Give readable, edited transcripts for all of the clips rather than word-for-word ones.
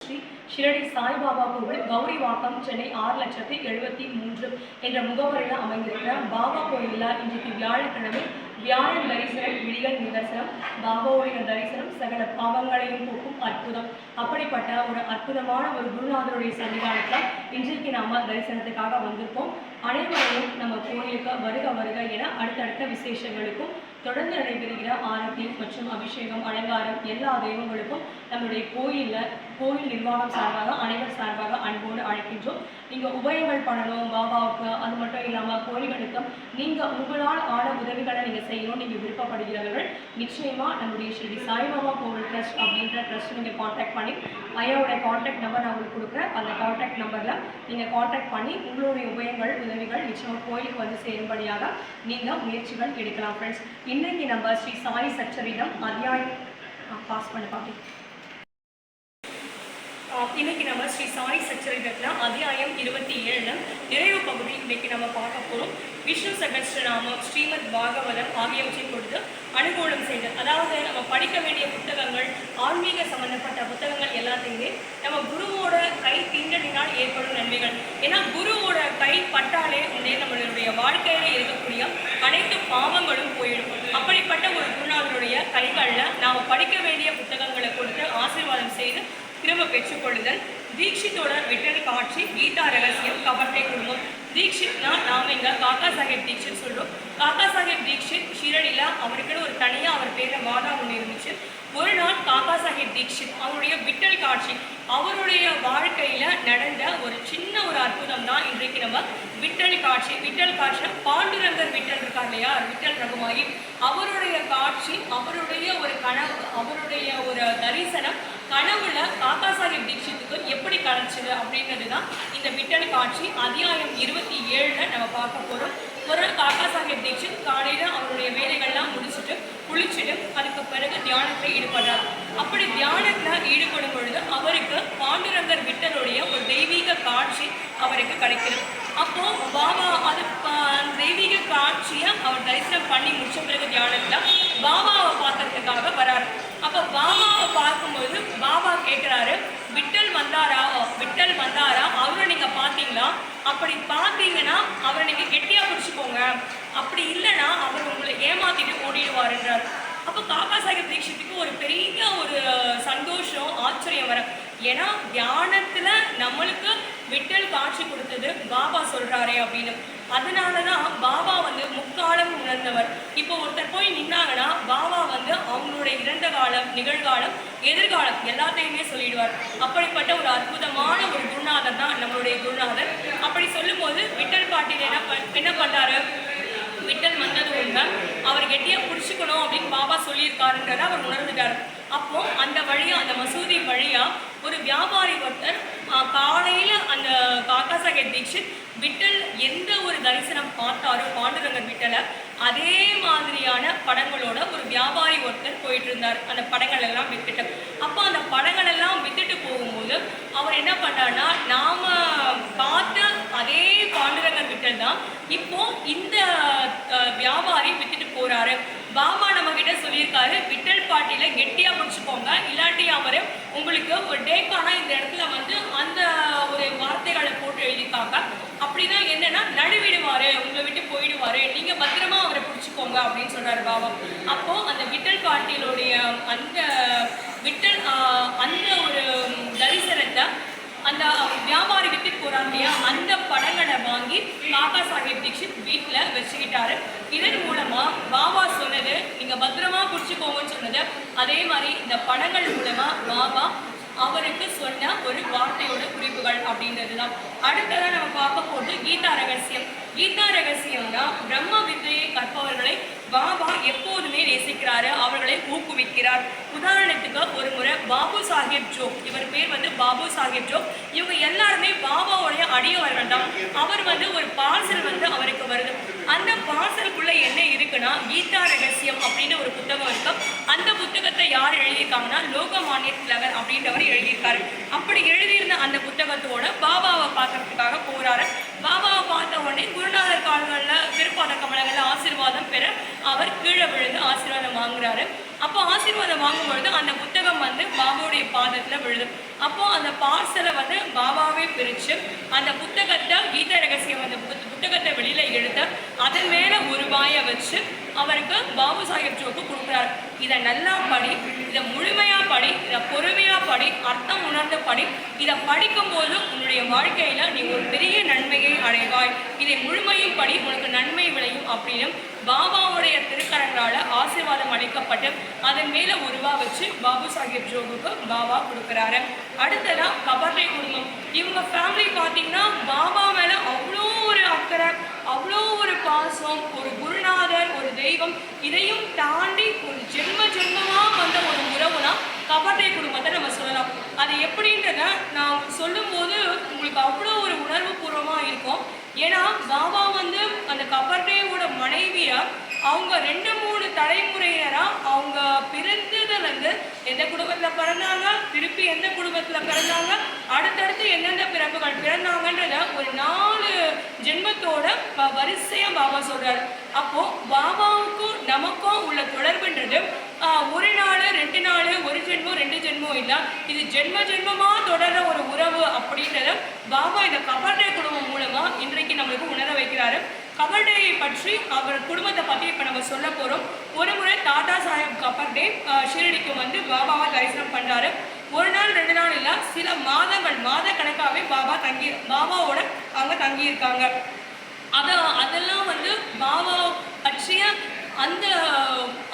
ஸ்ரீ ஷிரடி சாய்பாபா கோவில் கௌரிவாக்கம் சென்னை 6,73,000 என்ற முகவரியில் அமைந்திருக்கிற பாபா கோயிலில் இன்றைக்கு வியாழக்கிழமை வியாழன் தரிசனம் விடியல் நிதர்சனம் பாபாவுடைய தரிசனம் சகல பாவங்களையும் போக்கும் அற்புதம். அப்படிப்பட்ட ஒரு அற்புதமான ஒரு குருநாதருடைய சன்னிதானத்தில் இன்றைக்கு நாம தரிசனத்துக்காக வந்திருக்கோம். அனைவரையும் நம்ம கோயிலுக்கு வருக வருக என அடுத்தடுத்த விசேஷங்களுக்கும் தொடர்ந்து நடைபெறுகிற ஆரத்தி மற்றும் அபிஷேகம் அலங்காரம் எல்லா தெய்வங்களுக்கும் நம்முடைய கோயில் நிர்வாகம் சார்பாக அனைவர் சார்பாக அன்போடு அழைக்கின்றோம். நீங்கள் உபயங்கள் பண்ணணும் பாபாவுக்கு, அது மட்டும் இல்லாமல் கோயில்களுக்கு நீங்கள் உங்களால் ஆன உதவிகளை நீங்கள் செய்யணும் நீங்கள் விருப்பப்படுகிறவர்கள் நிச்சயமாக நம்முடைய ஸ்ரீ சாய்பாபா கோவில் ட்ரஸ்ட் அப்படின்ற ட்ரஸ்ட் நீங்கள் காண்டாக்ட் பண்ணி ஐயாவோட காண்டாக்ட் நம்பர் நான் உங்களுக்கு கொடுக்குறேன். அந்த காண்டாக்ட் நம்பரில் நீங்கள் காண்டாக்ட் பண்ணி உங்களுடைய உபயங்கள் உதவிகள் நிச்சயமாக கோயிலுக்கு வந்து சேரும்படியாக நீங்கள் முயற்சிகள் எடுக்கலாம். ஃப்ரெண்ட்ஸ், இன்னைக்கு நம்ம ஸ்ரீ சாய் சச்சரிதம் அத்தியாயம் பாஸ் பண்ண பார்ப்போம். இன்னைக்கு நம்ம ஸ்ரீ சாய் சச்சரிதத்தில் அத்தியாயம் 27 நிறைவு பகுதி இன்னைக்கு நம்ம பார்க்க போகிறோம். விஷ்ணு சகஸ்ரநாமம், ஸ்ரீமத் பாகவதம் ஆகியவற்றை கொடுத்து அனுகூலம் செய்து, அதாவது நம்ம படிக்க வேண்டிய புத்தகங்கள், ஆன்மீக சம்பந்தப்பட்ட புத்தகங்கள் எல்லாத்தையுமே நம்ம குருவோட கை தீண்டலினால் ஏற்படும் நன்மைகள். ஏன்னா குருவோட கை பட்டாலே நம்மளுடைய வாழ்க்கையில இருக்கக்கூடிய அனைத்து பாவங்களும் போயிடும். அப்படிப்பட்ட ஒரு குருநாதனுடைய கைகளில் நாம் படிக்க வேண்டிய புத்தகங்களை கொடுத்து ஆசீர்வாதம் செய்து திரும்ப பெற்றுக்கொள்ளுதல். தீட்சித்தோட விட்டல் காட்சி, கீதா ரகசியம், கபட்டை குடும்பம். தீட்சித்னா நாம இங்க காக்கா சாஹேப் தீட்சித் சொல்றோம். காக்கா சாஹேப் தீட்சித் ஷிரடியில் அவருக்குன்னு ஒரு தனியாக அவர் பேர வாதா ஒன்று இருந்துச்சு. ஒரு நாள் காக்கா சாஹேப் தீட்சித் அவருடைய விட்டல் காட்சி, அவருடைய வாழ்க்கையில நடந்த ஒரு சின்ன ஒரு அற்புதம் தான் இன்றைக்கு நம்ம விட்டல் காட்சி. விட்டல் காட்சி பாண்டுரங்கர் விட்டல் இருக்கார் இல்லையா, விட்டல் ரகுமாயி, அவருடைய காட்சி, அவருடைய ஒரு கனவு, அவருடைய ஒரு தரிசனம் கனவுல காக்கா சாஹேப் தீட்சித்துக்கு எப்படி கிடைச்சது அப்படிங்கிறது தான் இந்த விட்டல் காட்சி அத்தியாயம் 27 நம்ம பார்க்க போறோம். ஒரு காக்கா சாஹேப் தீட்சித் காலையில அவருடைய வேலைகள்லாம் முடிச்சுட்டு குளிச்சுட்டு அதுக்கு பிறகு தியானத்தில் ஈடுபடுறார். அப்படி தியானத்தில் ஈடுபடும் பொழுது அவருக்கு பாண்டுரங்கர் விட்டலுடைய ஒரு தெய்வீக காட்சி அவருக்கு கிடைக்கிறது. அப்போ பாபா அது தெய்வீக காட்சியை அவர் தரிசனம் பண்ணி முடிச்ச பிறகு தியானத்தில் பாபாவை பார்க்கறதுக்காக வராரு. அப்போ பாபாவை பார்க்கும்போது பாபா கேட்குறாரு, விட்டல் வந்தாரா அவரை நீங்க பார்த்தீங்களா? அப்படி பார்த்தீங்கன்னா அவரை நீங்க கெட்டியா பிடிச்சிக்கோங்க, அப்படி இல்லைன்னா அவர் உங்களை ஏமாத்திட்டு ஓடிடுவாருன்றார். அப்போ காக்கா சாஹேப் தீட்சித்துக்கு ஒரு பெரிய ஒரு சந்தோஷம், ஆச்சரியம் வர. ஏன்னா தியானத்துல நம்மளுக்கு விட்டல் காட்சி கொடுத்தது பாபா சொல்றாரே அப்படின்னு. அதனாலதான் பாபா முக்காலம் உணர்ந்தவர். இப்போ ஒருத்தர் போய் நின்னாங்கன்னா பாபா அவங்களுடைய இறந்த காலம், நிகழ்காலம், எதிர்காலம் எல்லாத்தையுமே சொல்லிடுவார். அப்படிப்பட்ட ஒரு அற்புதமான ஒரு குருநாதர் தான் நம்மளுடைய குருநாதர். அப்படி சொல்லும் போது விட்டல் பாட்டில் என்ன பண்றாரு, விட்டல் வந்தது உண்மை, அவர் கெட்டியா பிடிச்சிக்கணும் அப்படின்னு பாபா சொல்லியிருக்காருன்றத அவர் உணர்ந்துட்டார். அப்போ அந்த வழியா, அந்த மசூதி வழியா ஒரு வியாபாரி ஒருத்தர் காலையில அந்த காக்கா சாஹேப் தீட்சித் விட்டல் எந்த ஒரு தரிசனம் பார்த்தாரோ பாண்டுரங்கர் விட்டலை, அதே மாதிரியான படங்களோட ஒரு வியாபாரி ஒருத்தர் போயிட்டு இருந்தார். அந்த படங்கள் எல்லாம் வித்துட்டு, அப்போ அந்த படங்கள் எல்லாம் வித்துட்டு போகும்போது அவர் என்ன பண்ணார்னா, நாம பார்த்த அதே பாண்டுரங்கர் விட்டல் தான் இப்போ இந்த வியாபாரி வித்துட்டு போறாரு. பாபா நம்ம கிட்ட சொல்லியிருக்காரு, விட்டல் பாட்டியில கெட்டியா பிடிச்சுக்கோங்க, இல்லாட்டி அவரு உங்களுக்கு ஒரு டேக்கானா இந்த இடத்துல அந்த ஒரு வார்த்தைகளை போட்டு எழுதியிருக்காங்க. அப்படின்னா என்னன்னா, நடுவிடுவாரு, உங்களை விட்டு போயிடுவாரு, நீங்க பத்திரமா அவரை பிடிச்சிக்கோங்க அப்படின்னு சொல்றாரு பாபா. அப்போ அந்த விட்டல் பாட்டிலுடைய அந்த விட்டல் அந்த ஒரு தரிசனத்தை அந்த வியாபாரி விட்டுட்டு போறாங்க இல்லையா, அந்த படங்களை வாங்கி காக்கா சாஹேப் தீட்சித் வீட்டில் வச்சுக்கிட்டாரு. இதன் மூலமா பாபா சொன்னது நீங்க பத்திரமா பிடிச்சிக்கோங்கன்னு சொன்னது, அதே மாதிரி இந்த படங்கள் மூலமா பாபா அவருக்கு சொன்ன ஒரு வார்த்தையோட குறிப்புகள் அப்படின்றது தான். அடுத்ததான் நம்ம பார்க்க போது கீதா ரகசியம். கீதா ரகசியம்னா பிரம்ம வித்தையை கற்பவர்களை பாபா எப்போதுமே நேசிக்கிறாரு, அவர்களை ஊக்குவிக்கிறார். உதாரணத்துக்கு ஒரு முறை பாபு சாஹேப் ஜோக், இவர் பேர் பாபு சாஹேப் ஜோக், இவங்க எல்லாருமே பாபாவுடைய அடியவர்கள் தான். அவர் ஒரு பார்சல் அவருக்கு வருது. அந்த பார்சலுக்குள்ள என்ன இருக்குன்னா, கீதா ரகசியம் அப்படின்னு ஒரு புத்தகம் இருக்கு. அந்த புத்தகத்தை யார் எழுதியிருக்காங்கன்னா, லோகமானிய திலகர் அப்படின்றவர் எழுதியிருக்காரு. அப்படி எழுதியிருந்த அந்த புத்தகத்தோட பாபாவை பார்க்கறதுக்காக போறாரு. பாபாவை பார்த்த உடனே குருநாதர் கால்களில் திருப்பாத கமலங்களில் ஆசீர்வாதம் பெற அவர் கீழே விழுந்து ஆசீர்வாதம் வாங்குறாரு. அப்போ ஆசீர்வாதம் வாங்கும்பொழுது அந்த புத்தகம் வந்து பாபாவுடைய பாதத்தில் விழுது. அப்போ அந்த பார்சலை வந்து பாபாவே பிரித்து அந்த புத்தகத்தை கீத ரகசியம் அந்த புத்தகத்தை வெளியில எடுத்து அதன் மேல ஒரு வாயை வச்சு அவருக்கு பாபு சாஹேப் ஜோக்கு கொடுக்குறாரு. இதை நல்லா படி, இதை முழுமையா படி, இதை பொறுமையா படி, அர்த்தம் உணர்ந்து படி. இதை படிக்கும் போது உன்னுடைய வாழ்க்கையில நீ ஒரு பெரிய நன்மையை அடைவாய். இதை முழுமையும் படி, உனக்கு நன்மை விளையும் அப்படின்னு பாபாவுடைய திருக்கரங்களால ஆசீர்வாதம் அளிக்கப்பட்டு அதன் மேல உருவா வச்சு பாபு சாஹேப் ஜோகுக்கு பாபா கொடுக்குறாரு. அடுத்ததா கபர்டே குடும்பம். இவங்க ஃபேமிலி பார்த்தீங்கன்னா பாபா மேல அவ்வளோ ஒரு அக்கறை, அவ்வளோ ஒரு பாசம், ஒரு குருநாதர், ஒரு தெய்வம், இதையும் தாண்டி ஒரு ஜென்மமா வந்த ஒரு உறவுனா கபர்டே குடும்பத்தை நம்ம சொல்லலாம். அது எப்படின்றத நான் சொல்லும் போது உங்களுக்கு அவ்வளோ ஒரு உணர்வு பூர்வமா இருக்கும். ஏன்னா பாபா வந்து அந்த கபர்டேவோட மனைவியா அவங்க 2-3 தலைமுறையினரா அவங்க பிறந்ததுலேருந்து எந்த குடும்பத்தில் பிறந்தாங்க, திருப்பி எந்த குடும்பத்தில் பிறந்தாங்க, அடுத்தடுத்து எந்தெந்த பிறப்புகள் பிறந்தாங்கன்றத ஒரு 4 ஜென்மத்தோட வரிசையா பாபா சொல்றாரு. அப்போ பாபாவுக்கும் நமக்கும் உள்ள தொடர்புன்றது ஒரு நாள் 2 நாள், ஒரு ஜென்மம் 2 ஜென்மம் இல்லை, இது ஜென்மமா தொடர்ற ஒரு உறவு அப்படின்றத பாபா இந்த கபர்டே குடும்பம் மூலமா இன்றைக்கு நம்மளுக்கு உணர வைக்கிறாரு. கபர்டேயை பற்றி அவர் குடும்பத்தை பற்றி இப்போ நம்ம சொல்ல போகிறோம். ஒரு முறை தாதா சாஹேப் கபர்டே ஷீரடிக்கு வந்து பாபாவை தரிசனம் பண்ணுறாரு. ஒரு நாள் 2 நாள் இல்லை, சில மாதங்கள் மாத கணக்காகவே பாபாவோட அவங்க தங்கியிருக்காங்க. அதெல்லாம் வந்து பாபா பற்றிய அந்த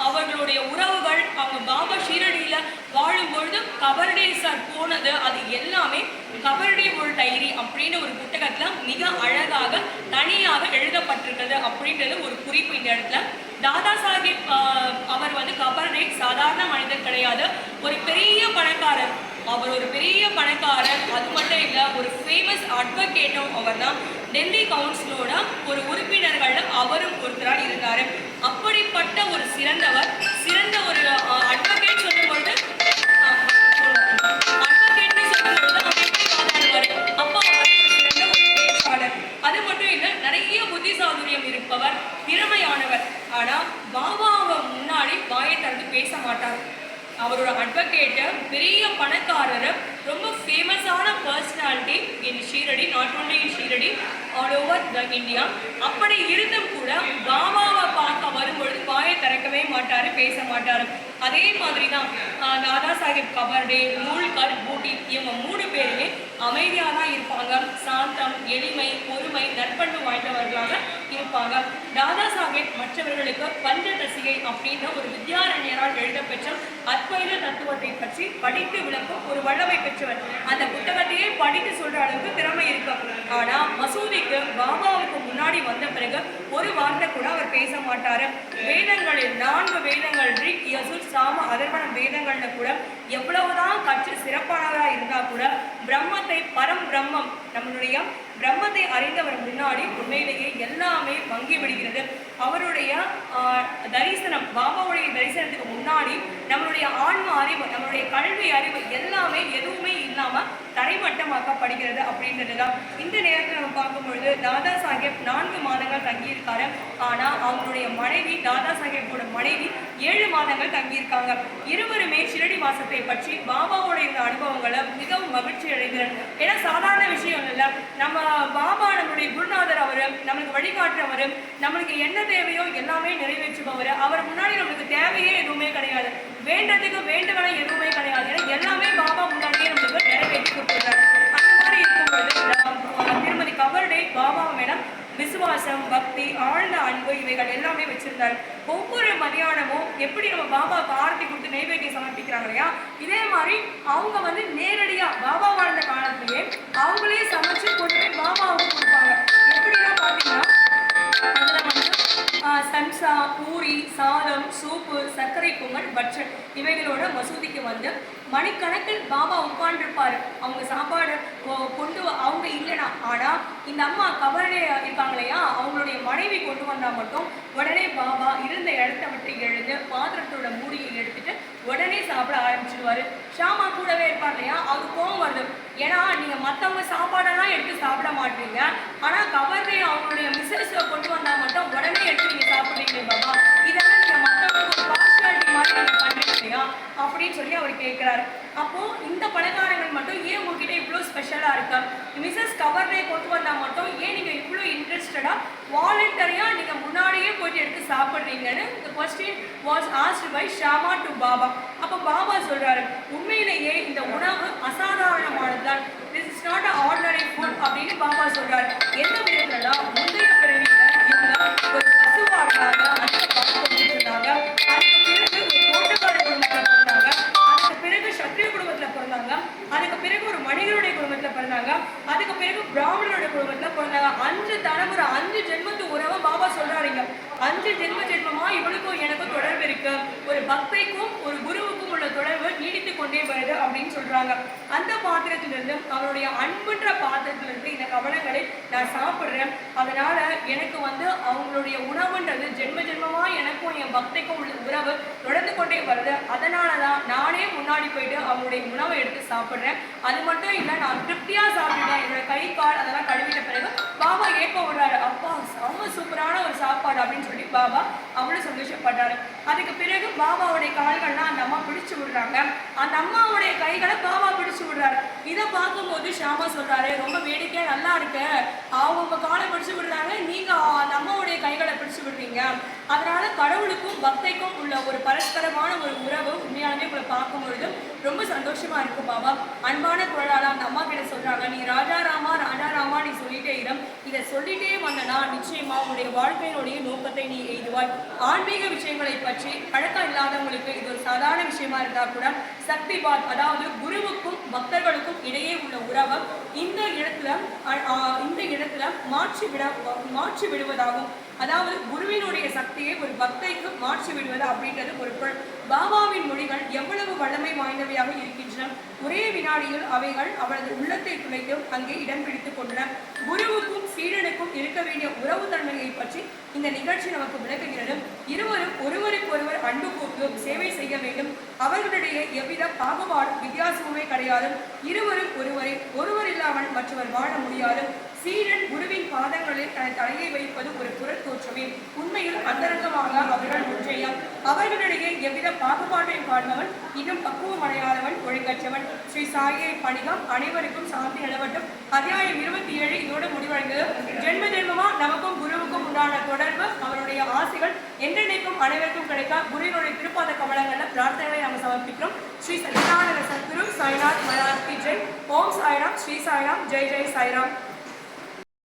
அவர்களுடைய உறவுகள், அவங்க பாபா ஷீரடியில வாழும்பொழுது கபர்டே சார் போனது, அது எல்லாமே கபர்டே ஒரு டைரி அப்படின்னு ஒரு புத்தகத்துல மிக அழகாக தனியாக எழுதப்பட்டிருக்கிறது அப்படின்றது ஒரு குறிப்பு இந்த இடத்துல. தாதா சாஹேப் அவர் வந்து கபர்டே சாதாரண மனிதர் கிடையாது, ஒரு பெரிய பணக்காரர். அவர் ஒரு பெரிய பணக்காரர், அது மட்டும் இல்லை ஒரு ஃபேமஸ் அட்வொகேட்டும் அவர் தான். டெல்லி கவுன்சிலோட ஒரு உறுப்பினர்கள் அவரும் ஒருத்தராக இருந்தார். அப்படிப்பட்ட ஒரு சிறந்த ஒரு அட்வொகேட் சொல்லும்பொழுது அப்போ அவர் ஒரு சிறந்த ஒரு பேச்சாளர். அது மட்டும் இல்லை நிறைய புத்திசாதுரியம் இருப்பவர், திறமையானவர். ஆனால் பாபாவை முன்னாடி வாயை திறந்து பேச மாட்டார். அவரோட அட்வொகேட்டு பெரிய பணக்காரர், ரொம்ப ஃபேமஸான personality in Shirdi, not only in Shirdi, all over the India. அப்படி இருந்தும் கூட பாபாவை பார்க்க வரும்பொழுது வாயை திறக்கவே மாட்டார், பேச மாட்டார். அதே மாதிரி தான் தாதா சாஹேப் கபர்டே, மூல்கர், பூட்டி இவங்க 3 பேருமே அமைதியாக தான் இருப்பாங்க. சாந்தம், எளிமை, பொறுமை, நற்பண்பு வாய்ந்தவர்களாக இருப்பாங்க. தாதா சாஹேப் மற்றவர்களுக்கு பஞ்சதசிகை அப்படின்ற ஒரு வித்யாரண்யரால் எழுதப்பெற்ற அத்வைத தத்துவத்தை பற்றி படித்து விளக்கும் ஒரு வல்லமை பெற்றவர். அந்த புத்தகத்தையே படித்து சொல்ற அளவுக்கு திறமை இருக்கும். ஆனா மசூதிக்கு பாபாவுக்கு முன்னாடி வந்த பிறகு ஒரு வார்த்தை கூட அவர் பேச மாட்டாரு. வேதங்களில் 4 வேதங்கள் ரிக், யசுர், சாம, அதர்வணம் வேதங்கள்ல கூட எவ்வளவுதான் கற்று சிறப்பானவரா இருந்தா கூட பிரம்மத்தை, பரம் பிரம்மம், நம்மளுடைய பிரம்மத்தை அறிந்தவர் முன்னாடி உண்மையிலேயே எல்லாமே வங்கி விடுகிறது. அவருடைய தரிசனம், பாபாவுடைய தரிசனத்துக்கு முன்னாடி நம்மளுடைய ஆன்ம அறிவு, நம்மளுடைய கல்வி அறிவு எல்லாமே எதுவுமே இல்லாம தரைமட்டமாக்கப்படுகிறது அப்படின்றது தான். இந்த நேரத்தில் நம்ம பார்க்கும்பொழுது தாதா சாஹேப் 4 மாதங்கள் தங்கியிருக்காரு. ஆனா அவங்களுடைய மனைவி, தாதா சாஹேப்போட மனைவி 7 மாதங்கள் தங்கியிருக்காங்க. இருவருமே ஷிரடி வாசத்தை பற்றி பாபாவோட இந்த அனுபவங்களை மிகவும் மகிழ்ச்சி அடைகிறார். ஏன்னா சாதாரண விஷயம் இல்லை, நம்ம பாபா நம்மளுடைய குருநாதர், அவரு நம்மளுக்கு வழிகாட்டுறவர், நம்மளுக்கு என்ன தேவையோ எல்லாமே நிறைவேற்றுபவர். அவர் முன்னாடி நம்மளுக்கு தேவையே எதுவுமே கிடையாது, வேண்டதுக்கு வேண்டுவன எதுவுமே கிடையாது. ஏன்னா எல்லாமே பாபா முன்னாடியே நம்மளுக்கு நிறைவேற்றி கொடுத்துருக்காரு. அந்த மாதிரி இருக்கும்பொழுது திருமதி கபர்டே பாபா மேல விசுவாசம், பக்தி, ஆழ்ந்த அன்பு இவைகள் எல்லாமே வச்சிருந்தாரு. ஒவ்வொரு மதியானமும் எப்படி நம்ம பாபாவுக்கு ஆரத்தி கொடுத்து நெய்வேத்தியம் சமர்ப்பிக்கிறாங்க இல்லையா, இதே மாதிரி அவங்க வந்து நேரடியா பாபா வாழ்ந்த காலத்திலேயே அவங்களே சமைச்சு கொண்டு போய் பாபாவுக்கு கொடுப்பாங்க. எப்படின்னா பார்த்தீங்கன்னா அதுல வந்து சம்சா, பூரி, சாதம், சூப்பு, சர்க்கரை பொங்கல், பட்சன் இவைகளோட மசூதிக்கு வந்து மணிக்கணக்கில் பாபா உட்காண்டிருப்பாரு. அவங்க சாப்பாடு கொண்டு அவங்க இல்லைனா, ஆனால் இந்த அம்மா கபர்டே இருக்காங்க இல்லையா, அவங்களுடைய மனைவி கொண்டு வந்தால் மட்டும் உடனே பாபா இருந்த இடத்த விட்டு எழுந்து பாத்திரத்தோட மூடியை எடுத்துட்டு உடனே சாப்பிட ஆரம்பிச்சிடுவாரு. ஷாமா கூடவே இருப்பார் இல்லையா, அவரு கோவம் வருது. ஏன்னா நீங்கள் மற்றவங்க சாப்பாடெல்லாம் எடுத்து சாப்பிட மாட்டீங்க, ஆனால் கபர்டே அவங்களுடைய மிஸ்ஸஸ் கொண்டு வந்தால் மட்டும் உடனே எடுத்து நீங்கள் சாப்பிட்றீங்க பாபா, இதெல்லாம் நீங்கள் மற்றவங்களுக்கு ஒரு பார்ஷியாலிட்டி மாதிரி நீங்கள் பண்ணுறீங்க சொல்றாரு. அப்போ இந்த பலகாரங்கள் மட்டும் ஏன் உங்ககிட்ட இவ்வளோ ஸ்பெஷலாக இருக்கு? மிஸ்ஸஸ் கவர்னே கொண்டு வந்தால் மட்டும் ஏன் நீங்கள் இவ்வளோ இன்ட்ரெஸ்டடாக வாலண்டரியாக நீங்கள் முன்னாடியே போயிட்டு எடுத்து சாப்பிட்றீங்கன்னு இந்த question was asked by Shama to Baba. அப்போ பாபா சொல்கிறாரு, உண்மையிலேயே இந்த உணவு அசாதாரணமானது தான். This is not a ordinary food அப்படின்னு பாபா சொல்கிறாரு. எந்த விதத்துலனா முந்தைய பிறவியில் இவங்க ஒரு பசுவாடினாங்க, அதிக பால் கொடுத்துட்டு இருந்தாங்க. அதுக்கு பிறகு ஒரு தோட்டக்கார குடும்பத்தில் பிறந்தாங்க. அதுக்கு பிறகு சத்திரிய குடும்பத்தில் பிறந்தாங்க. அதுக்கு பிறகு ஒரு மனிதனுடைய குடும்பத்தில் பிறந்தாங்க. அதுக்கு பிறகு பிராமணனுடைய குடும்பத்தில் பிறந்தாங்க. 5 தலைமுறை 5 ஜென்மத்து உறவை பாபா சொல்றாருங்க. 5 ஜென்மமா இவனுக்கும் எனக்கும் தொடர்பு இருக்கு. ஒரு பக்தைக்கும் ஒரு குருவுக்கும் உள்ள தொடர்பு நீடித்து கொண்டே வருது அப்படின்னு சொல்றாங்க. அந்த பாத்திரத்திலிருந்து அவருடைய அன்புன்ற பாத்திரத்திலிருந்து இந்த கவனங்களை நான் சாப்பிட்றேன். அதனால எனக்கு அவங்களுடைய உணவுன்றது ஜென்மமா எனக்கும் என் பக்தைக்கும் உள்ள உறவு தொடர்ந்து கொண்டே வருது. அதனாலதான் நானே முன்னாடி போயிட்டு அவங்களுடைய உணவை எடுத்து சாப்பிட்றேன். அது மட்டும் இல்லை, நான் திருப்தியா சாப்பிடுறேன். என்னோட கை கால் அதெல்லாம் கழுவிட்ட பிறகு பாபா ஏற்ப விடுறாரு. அப்பா ரொம்ப சூப்பரான ஒரு சாப்பாடு அப்படின்னு சொல்லி பாபா அவ்வளவு சந்தோஷப்பட்டாரு. அதுக்கு பிறகு பாபாவுடைய கால்கள்லாம் அந்த அம்மா பிடிச்சு விடுறாங்க. அந்த அம்மாவுடைய கைகளை பாபா பிடிச்சு விடுறாரு. இதை பார்க்கும்போது ஷாமா சொல்றாரு, ரொம்ப வேடிக்கையா நல்லா இருக்கு. அவங்க காலை பிடிச்சு விடுறாங்க, நீங்க அந்த அம்மாவுடைய கைகளை பிடிச்சு விடுறீங்க. அதனால கடவுளுக்கும் பக்தைக்கும் உள்ள ஒரு பரஸ்பரமான ஒரு உறவு உண்மையாலுமே உங்களை பார்க்கும் பொழுது ரொம்ப சந்தோஷமா இருக்கு பாபா. அன்பான குரலால அந்த அம்மா கிட்ட சொல்றாங்க, நீ ராஜா ராமா நீ சொல்லிட்டே இரு. இதை சொல்லிட்டே வந்தனா நிச்சயமா உன்னுடைய வாழ்க்கையினுடைய நோக்கத்தை நீ எய்துவாய். ஆன்மீக விஷயங்களை பற்றி பழக்கம் இல்லாதவங்களுக்கு இது ஒரு சாதாரண விஷயமா இருந்தா கூட சக்திபாத், அதாவது குருவுக்கும் பக்தர்களுக்கும் இடையே உள்ள உறவு இந்த இடத்துல மாற்றி விடுவதாகும். அதாவது குருவினுடைய சக்தியை ஒரு பக்தைக்கு மாற்றி விடுவது அப்படின்றது ஒரு பொருள். பாபாவின் மொழிகள் எவ்வளவு வல்லமை வாய்ந்தவையாக இருக்கின்றன. ஒரே வினாடியில் அவைகள் அவரது உள்ளத்தை துளைத்து அங்கே இடம் பிடித்துக் கொண்டன. குருவுக்கும் சீடனுக்கும் இருக்க வேண்டிய உறவு தன்மையை பற்றி இந்த நிகழ்ச்சி நமக்கு விளக்குகிறது. இருவரும் ஒருவருக்கொருவர் அன்பு கூர்ந்து சேவை செய்ய வேண்டும். அவர்களுடைய எவ்வித பாகுபாடும் வித்தியாசமுமே கிடையாது. இருவரும் ஒருவர் இல்லாமல் மற்றவர் வாழ முடியாது. சீடன் குருவின் பாதங்களில் தன் தலையை வைப்பது ஒரு புறத் தோற்றமே. உண்மையில் அந்தரங்கமாக அவர்கள் ஒன்றையாம். அவர்களிடையே எவ்வித பாகுபாட்டையும் காண்பவன் இன்னும் பக்குவம் அடையாதவன் ஒழுங்கற்றவன். ஸ்ரீ சாயை பணிகம் அனைவருக்கும் சாந்தி நிலவட்டும். அத்தியாயம் 27 இதோடு முடிவடைந்தது. ஜென்மமா நமக்கும் குருவுக்கும் உண்டான தொடர்பு, அவருடைய ஆசைகள் என்றென்னைக்கும் அனைவருக்கும் கிடைக்க குருவினுடைய திருப்பாத கமலங்கள்ல பிரார்த்தனைகளை நாம் சமர்ப்பிக்கிறோம். ஸ்ரீ சத்யநாராயண சத்குரு சாய்நாத் மகாராஜ் கி ஜெய். ஓம் சாய்ராம். ஸ்ரீ சாய்ராம். ஜெய் ஜெய் சாய்ராம்.